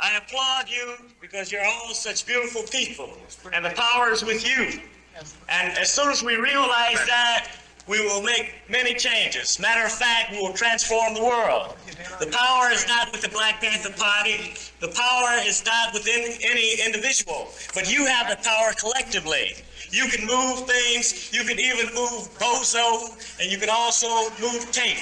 I applaud you because you're all such beautiful people, and the power is with you. And as soon as we realize that, we will make many changes. Matter of fact, we will transform the world. The power is not with the Black Panther Party. The power is not within any individual, but you have the power collectively. You can move things, you can even move bozo, and you can also move tape.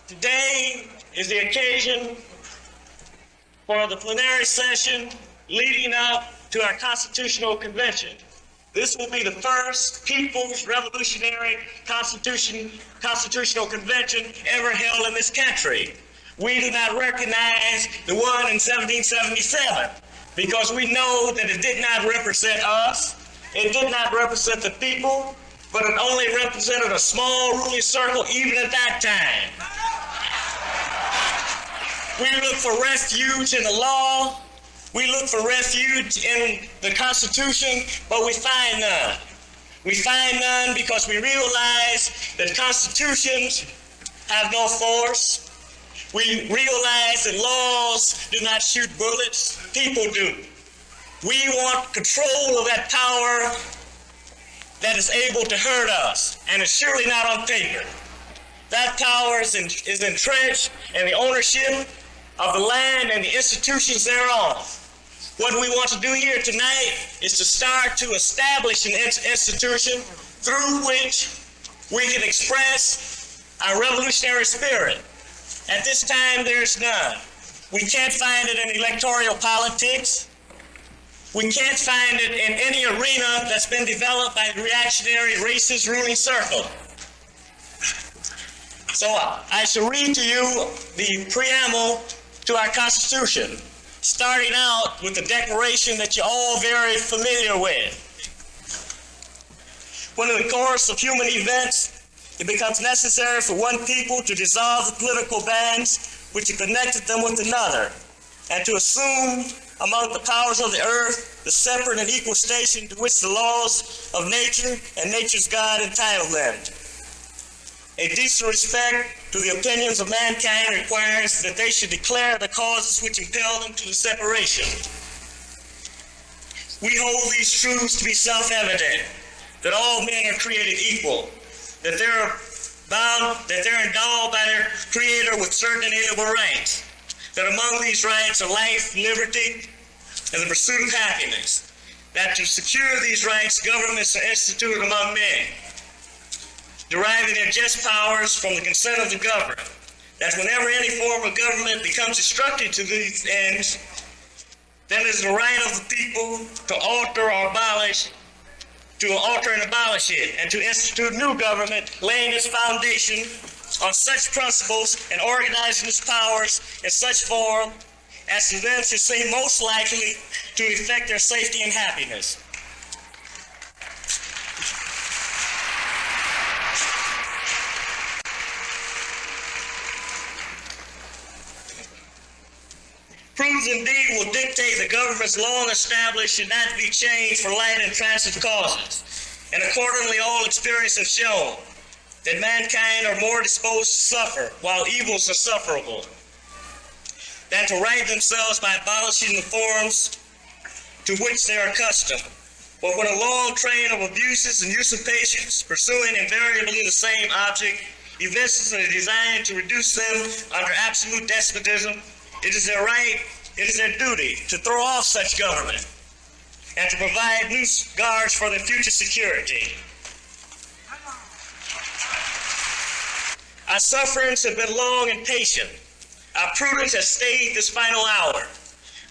Today is the occasion for the plenary session leading up to our Constitutional Convention. This will be the first People's Revolutionary Constitutional Convention ever held in this country. We do not recognize the one in 1777 because we know that it did not represent us, it did not represent the people, but it only represented a small ruling circle even at that time. We look for refuge in the law. We look for refuge in the Constitution, but we find none. We find none because we realize that constitutions have no force. We realize that laws do not shoot bullets. People do. We want control of that power that is able to hurt us, and it's surely not on paper. That power is entrenched in the ownership of the land and the institutions thereon. What we want to do here tonight is to start to establish an institution through which we can express our revolutionary spirit. At this time, there's none. We can't find it in electoral politics. We can't find it in any arena that's been developed by the reactionary racist ruling circle. So I shall read to you the preamble to our Constitution, starting out with the declaration that you're all very familiar with. When in the course of human events, it becomes necessary for one people to dissolve the political bands which have connected them with another, and to assume among the powers of the earth the separate and equal station to which the laws of nature and nature's God entitle them. A decent respect to the opinions of mankind requires that they should declare the causes which impel them to the separation. We hold these truths to be self-evident, that all men are created equal, that they're endowed by their Creator with certain inalienable rights, that among these rights are life, liberty, and the pursuit of happiness, that to secure these rights, governments are instituted among men, deriving their just powers from the consent of the governed, that whenever any form of government becomes obstructed to these ends, then it is the right of the people to alter or abolish, to alter and abolish it, and to institute new government, laying its foundation on such principles and organizing its powers in such form as to them should seem most likely to effect their safety and happiness. Prudence indeed will dictate the government's long established should not be changed for light and transit causes, and accordingly all experience has shown that mankind are more disposed to suffer while evils are sufferable than to right themselves by abolishing the forms to which they are accustomed. But when a long train of abuses and usurpations, pursuing invariably the same object, evinces a desire to reduce them under absolute despotism, it is their right, it is their duty to throw off such government and to provide new guards for their future security. Our sufferings have been long and patient. Our prudence has stayed this final hour.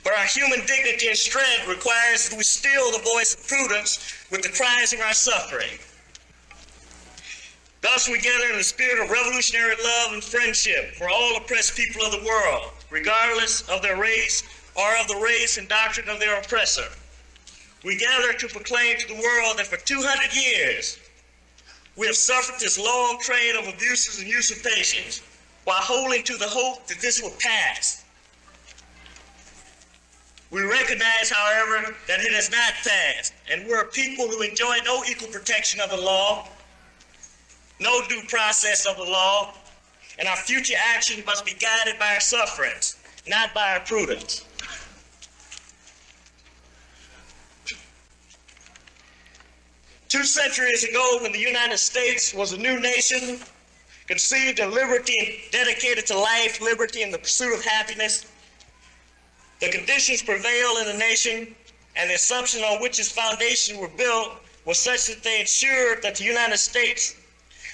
But our human dignity and strength requires that we still the voice of prudence with the cries of our suffering. Thus we gather in the spirit of revolutionary love and friendship for all oppressed people of the world, regardless of their race or of the race and doctrine of their oppressor. We gather to proclaim to the world that for 200 years we have suffered this long train of abuses and usurpations while holding to the hope that this will pass. We recognize, however, that it has not passed, and we're a people who enjoy no equal protection of the law, no due process of the law, and our future action must be guided by our sufferings, not by our prudence. Two centuries ago, when the United States was a new nation, conceived in liberty and dedicated to life, liberty, and the pursuit of happiness, the conditions prevailed in the nation, and the assumption on which its foundation were built was such that they ensured that the United States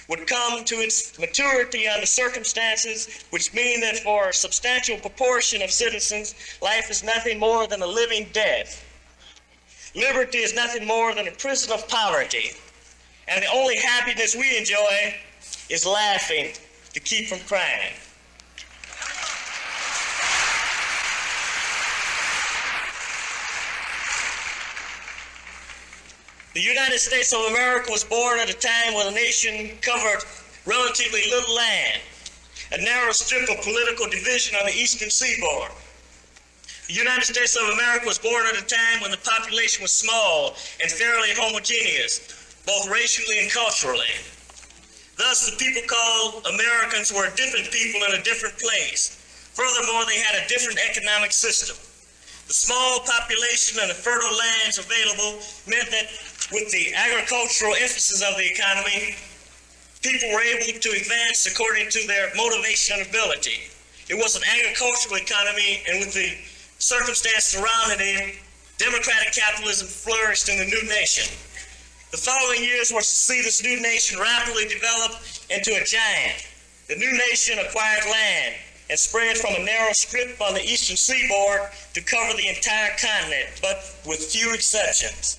would come to its maturity under circumstances which mean that for a substantial proportion of citizens, life is nothing more than a living death. Liberty is nothing more than a prison of poverty, and the only happiness we enjoy is laughing to keep from crying. The United States of America was born at a time when the nation covered relatively little land, a narrow strip of political division on the eastern seaboard. The United States of America was born at a time when the population was small and fairly homogeneous, both racially and culturally. Thus, the people called Americans were a different people in a different place. Furthermore, they had a different economic system. The small population and the fertile lands available meant that with the agricultural emphasis of the economy, people were able to advance according to their motivation and ability. It was an agricultural economy, and with the circumstance surrounding it, democratic capitalism flourished in the new nation. The following years were to see this new nation rapidly develop into a giant. The new nation acquired land and spread from a narrow strip on the eastern seaboard to cover the entire continent, but with few exceptions.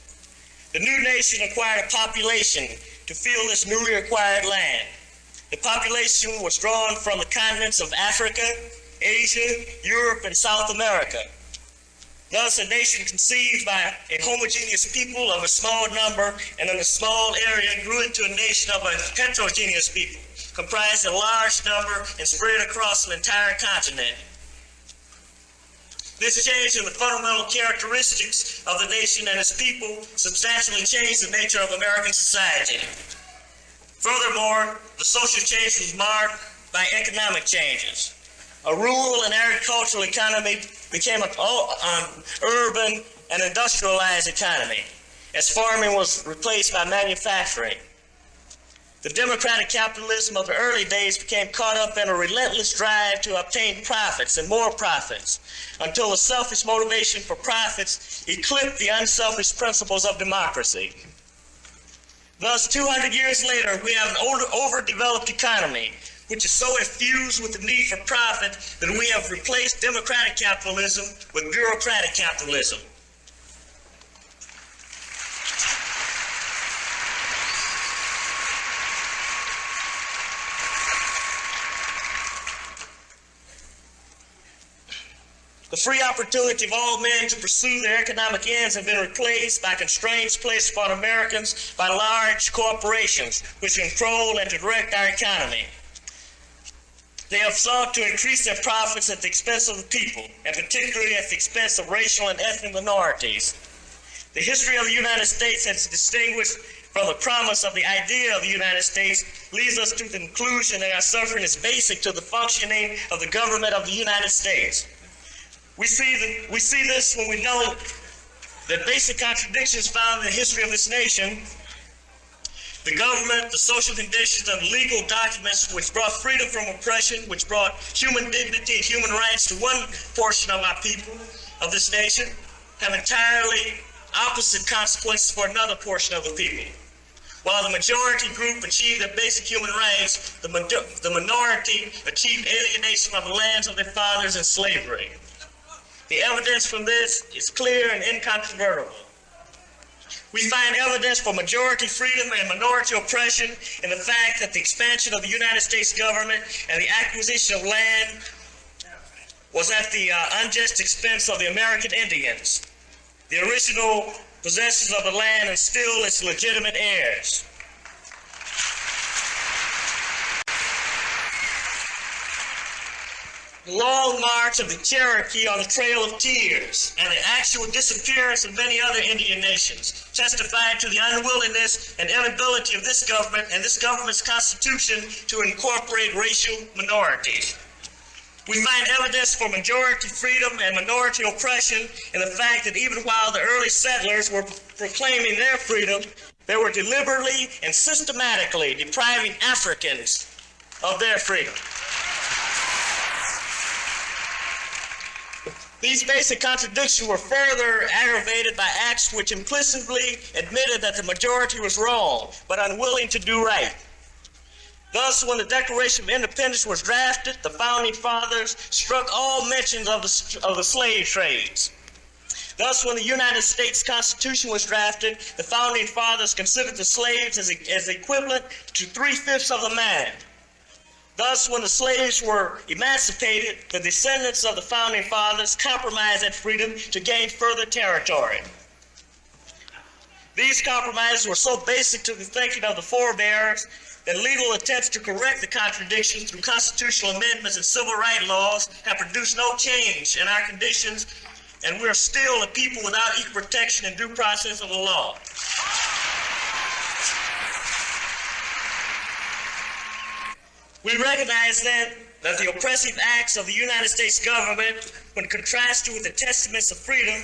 The new nation acquired a population to fill this newly acquired land. The population was drawn from the continents of Africa, Asia, Europe, and South America. Thus, a nation conceived by a homogeneous people of a small number and in a small area grew into a nation of a heterogeneous people, comprised of a large number and spread across an entire continent. This change in the fundamental characteristics of the nation and its people substantially changed the nature of American society. Furthermore, the social change was marked by economic changes. A rural and agricultural economy became an urban and industrialized economy, as farming was replaced by manufacturing. The democratic capitalism of the early days became caught up in a relentless drive to obtain profits and more profits, until the selfish motivation for profits eclipsed the unselfish principles of democracy. Thus, 200 years later, we have an overdeveloped economy, which is so infused with the need for profit that we have replaced democratic capitalism with bureaucratic capitalism. The free opportunity of all men to pursue their economic ends have been replaced by constraints placed upon Americans by large corporations which control and direct our economy. They have sought to increase their profits at the expense of the people, and particularly at the expense of racial and ethnic minorities. The history of the United States, as distinguished from the promise of the idea of the United States, leads us to the conclusion that our suffering is basic to the functioning of the government of the United States. We see this when we know that basic contradictions found in the history of this nation, the government, the social conditions, and the legal documents which brought freedom from oppression, which brought human dignity and human rights to one portion of our people, of this nation, have entirely opposite consequences for another portion of the people. While the majority group achieved their basic human rights, the minority achieved alienation of the lands of their fathers and slavery. The evidence from this is clear and incontrovertible. We find evidence for majority freedom and minority oppression in the fact that the expansion of the United States government and the acquisition of land was at the unjust expense of the American Indians, the original possessors of the land and still its legitimate heirs. The long march of the Cherokee on the Trail of Tears and the actual disappearance of many other Indian nations testified to the unwillingness and inability of this government and this government's constitution to incorporate racial minorities. We find evidence for majority freedom and minority oppression in the fact that even while the early settlers were proclaiming their freedom, they were deliberately and systematically depriving Africans of their freedom. These basic contradictions were further aggravated by acts which implicitly admitted that the majority was wrong, but unwilling to do right. Thus, when the Declaration of Independence was drafted, the Founding Fathers struck all mentions of the slave trades. Thus, when the United States Constitution was drafted, the Founding Fathers considered the slaves as equivalent to 3/5 of the man. Thus, when the slaves were emancipated, the descendants of the Founding Fathers compromised that freedom to gain further territory. These compromises were so basic to the thinking of the forebears that legal attempts to correct the contradictions through constitutional amendments and civil rights laws have produced no change in our conditions, and we are still a people without equal protection and due process of the law. We recognize then that the oppressive acts of the United States government, when contrasted with the testaments of freedom,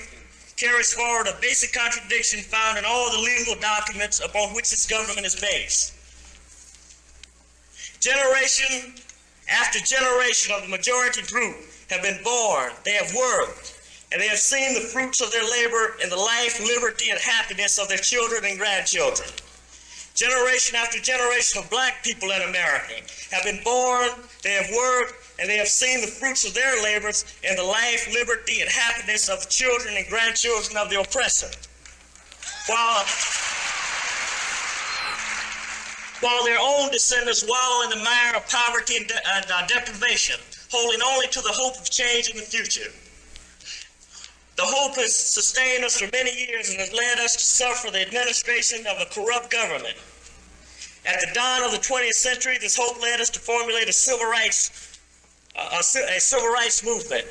carries forward a basic contradiction found in all the legal documents upon which this government is based. Generation after generation of the majority group have been born, they have worked, and they have seen the fruits of their labor in the life, liberty, and happiness of their children and grandchildren. Generation after generation of black people in America have been born, they have worked, and they have seen the fruits of their labors in the life, liberty, and happiness of the children and grandchildren of the oppressor. While their own descendants wallow in the mire of poverty and deprivation, holding only to the hope of change in the future. The hope has sustained us for many years and has led us to suffer the administration of a corrupt government. At the dawn of the 20th century, this hope led us to formulate a civil rights movement,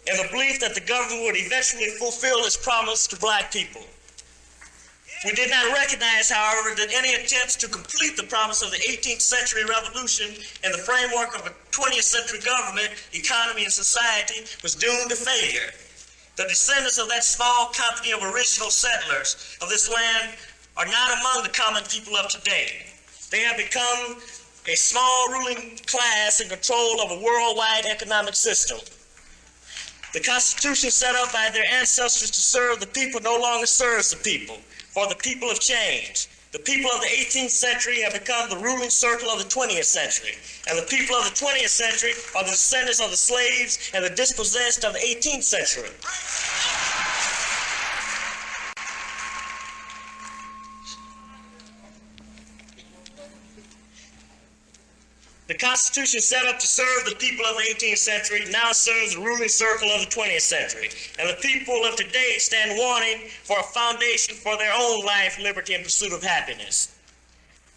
in the belief that the government would eventually fulfill its promise to black people. We did not recognize, however, that any attempts to complete the promise of the 18th century revolution in the framework of a 20th century government, economy, and society was doomed to failure. The descendants of that small company of original settlers of this land are not among the common people of today. They have become a small ruling class in control of a worldwide economic system. The Constitution set up by their ancestors to serve the people no longer serves the people, for the people have changed. The people of the 18th century have become the ruling circle of the 20th century, and the people of the 20th century are the descendants of the slaves and the dispossessed of the 18th century. The Constitution set up to serve the people of the 18th century now serves the ruling circle of the 20th century. And the people of today stand wanting for a foundation for their own life, liberty, and pursuit of happiness.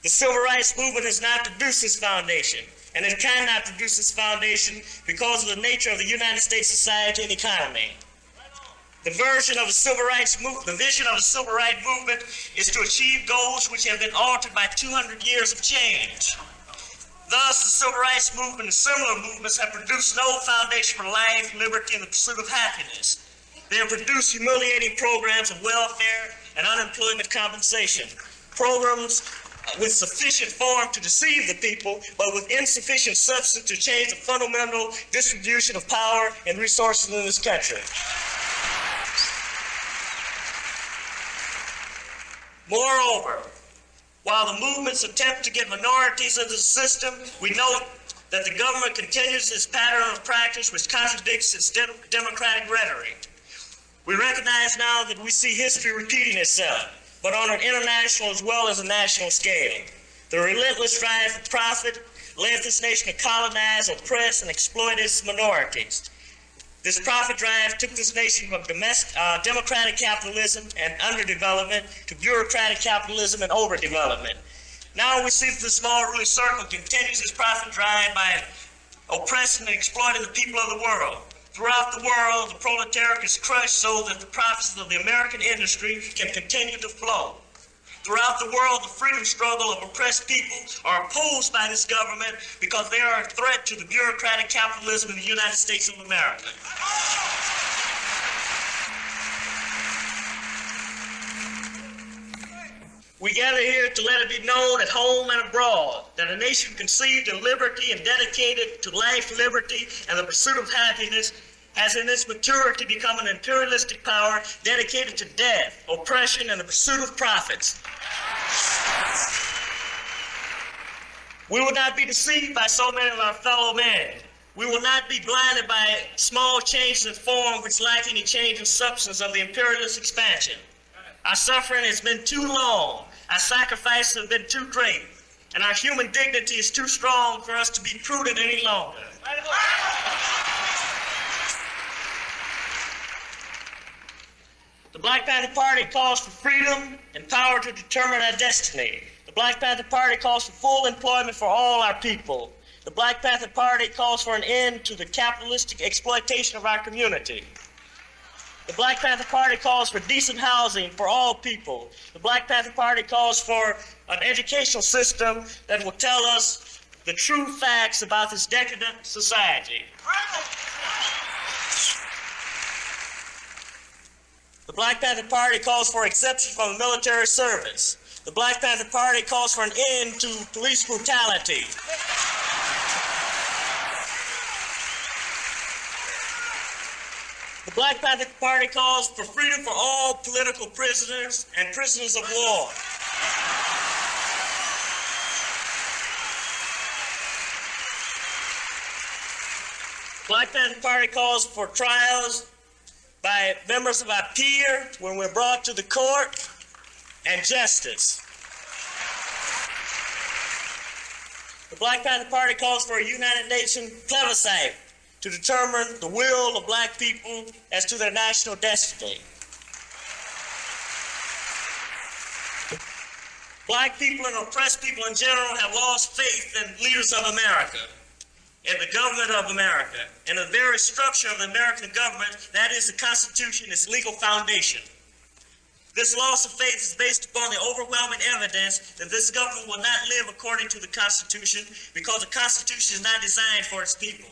The Civil Rights Movement has not produced this foundation, and it cannot produce this foundation because of the nature of the United States society and economy. The vision of the Civil Rights Movement is to achieve goals which have been altered by 200 years of change. Thus, the Civil Rights Movement and similar movements have produced no foundation for life, liberty, and the pursuit of happiness. They have produced humiliating programs of welfare and unemployment compensation, programs with sufficient form to deceive the people, but with insufficient substance to change the fundamental distribution of power and resources in this country. Moreover, while the movements attempt to get minorities into the system, we note that the government continues its pattern of practice which contradicts its democratic rhetoric. We recognize now that we see history repeating itself, but on an international as well as a national scale. The relentless drive for profit led this nation to colonize, oppress, and exploit its minorities. This profit drive took this nation from democratic capitalism and underdevelopment to bureaucratic capitalism and overdevelopment. Now we see that the small ruling circle continues its profit drive by oppressing and exploiting the people of the world. Throughout the world, the proletariat is crushed so that the profits of the American industry can continue to flow. Throughout the world, the freedom struggle of oppressed people are opposed by this government because they are a threat to the bureaucratic capitalism in the United States of America. We gather here to let it be known at home and abroad that a nation conceived in liberty and dedicated to life, liberty, and the pursuit of happiness has in its maturity become an imperialistic power dedicated to death, oppression, and the pursuit of profits. We will not be deceived by so many of our fellow men. We will not be blinded by small changes in form which lack any change in substance of the imperialist expansion. Our suffering has been too long, our sacrifices have been too great, and our human dignity is too strong for us to be prudent any longer. The Black Panther Party calls for freedom and power to determine our destiny. The Black Panther Party calls for full employment for all our people. The Black Panther Party calls for an end to the capitalistic exploitation of our community. The Black Panther Party calls for decent housing for all people. The Black Panther Party calls for an educational system that will tell us the true facts about this decadent society. The Black Panther Party calls for exemption from military service. The Black Panther Party calls for an end to police brutality. The Black Panther Party calls for freedom for all political prisoners and prisoners of war. The Black Panther Party calls for trials by members of our peer when we're brought to the court, and justice. The Black Panther Party calls for a United Nations plebiscite to determine the will of black people as to their national destiny. Black people and oppressed people in general have lost faith in leaders of America, in the government of America, and the very structure of the American government, that is the Constitution, its legal foundation. This loss of faith is based upon the overwhelming evidence that this government will not live according to the Constitution because the Constitution is not designed for its people.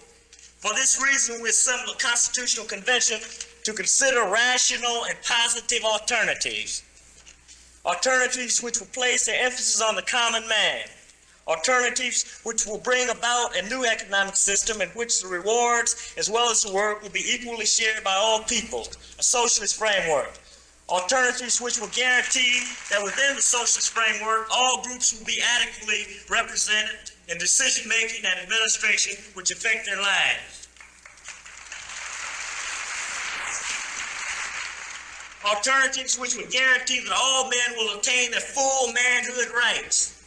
For this reason, we assembled a constitutional convention to consider rational and positive alternatives. Alternatives which will place their emphasis on the common man. Alternatives which will bring about a new economic system in which the rewards as well as the work will be equally shared by all people, a socialist framework. Alternatives which will guarantee that within the socialist framework, all groups will be adequately represented in decision-making and administration which affect their lives. Alternatives which will guarantee that all men will attain their full manhood rights,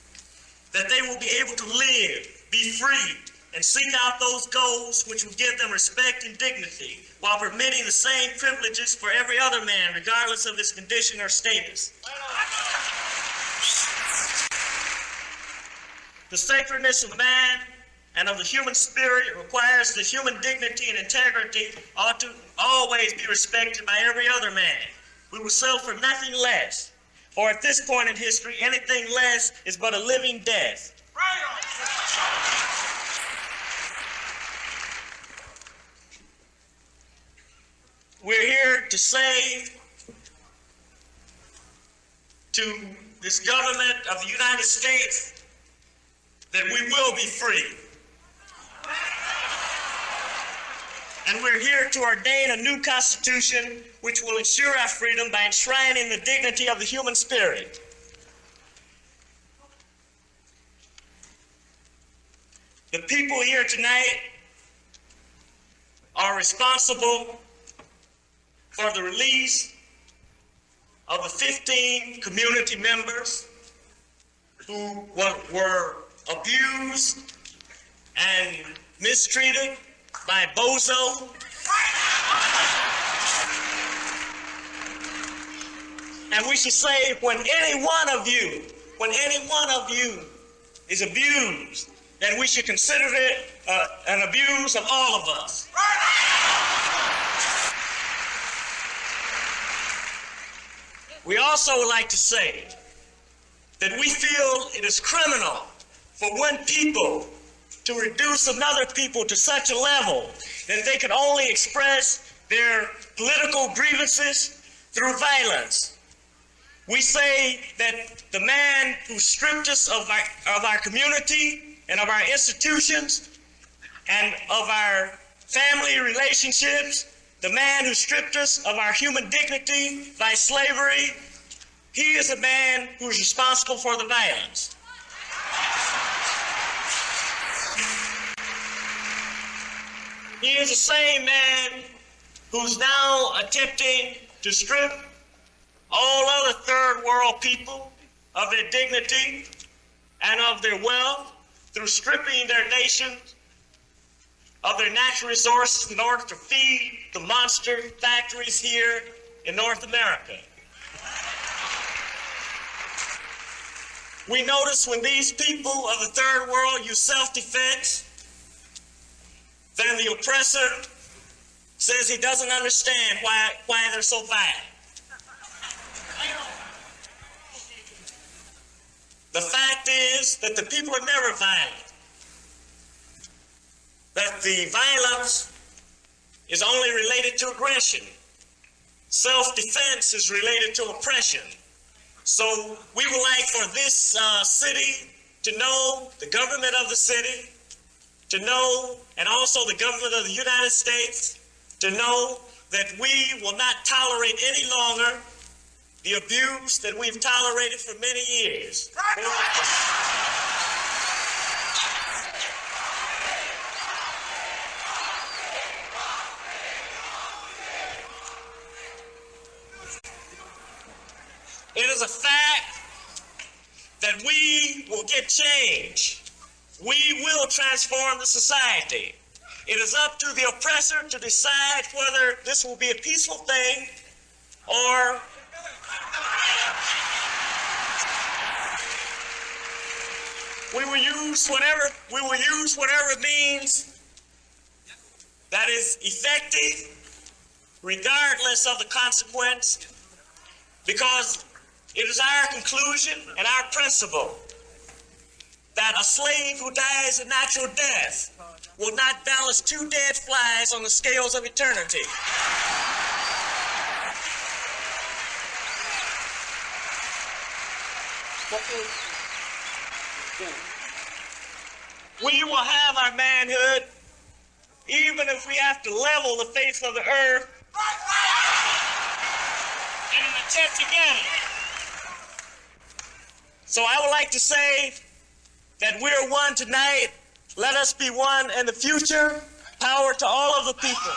that they will be able to live, be free, and seek out those goals which will give them respect and dignity, while permitting the same privileges for every other man, regardless of his condition or status. The sacredness of man and of the human spirit requires that human dignity and integrity ought to always be respected by every other man. We will settle for nothing less, for at this point in history, anything less is but a living death. We're here to say to this government of the United States that we will be free. And we're here to ordain a new constitution which will ensure our freedom by enshrining the dignity of the human spirit. The people here tonight are responsible for the release of the 15 community members who were abused and mistreated by Bozo. And we should say, when any one of you is abused, then we should consider it an abuse of all of us. We also would like to say that we feel it is criminal for one people to reduce another people to such a level that they can only express their political grievances through violence. We say that the man who stripped us of our community and of our institutions and of our family relationships, the man who stripped us of our human dignity by slavery, he is a man who is responsible for the violence. He is the same man who's now attempting to strip all other third world people of their dignity and of their wealth through stripping their nations of their natural resources in order to feed the monster factories here in North America. We notice when these people of the third world use self-defense, then the oppressor says he doesn't understand why they're so violent. The fact is that the people are never violent. That the violence is only related to aggression. Self-defense is related to oppression. So we would like for this city to know, the government of the city, to know, and also the government of the United States, to know that we will not tolerate any longer the abuse that we've tolerated for many years. It is a fact that we will get change. We will transform the society. It is up to the oppressor to decide whether this will be a peaceful thing or we will use whatever means that is effective regardless of the consequence, because it is our conclusion and our principle that a slave who dies a natural death will not balance two dead flies on the scales of eternity. We will have our manhood even if we have to level the face of the earth in an attempt to get it. So I would like to say that we're one tonight. Let us be one in the future. Power to all of the people.